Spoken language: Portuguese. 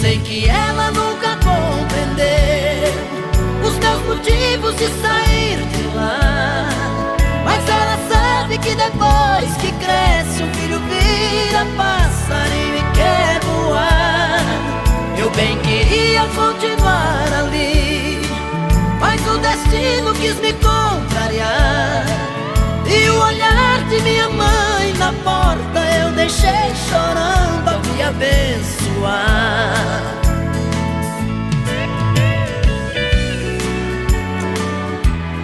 sei que ela nunca compreendeu os meus motivos de sair de lá, mas ela sabe que depois que cresce um filho vira passarinho e quer voar. Eu bem queria continuar ali, mas o destino quis me contrariar, e o olhar de minha mãe na porta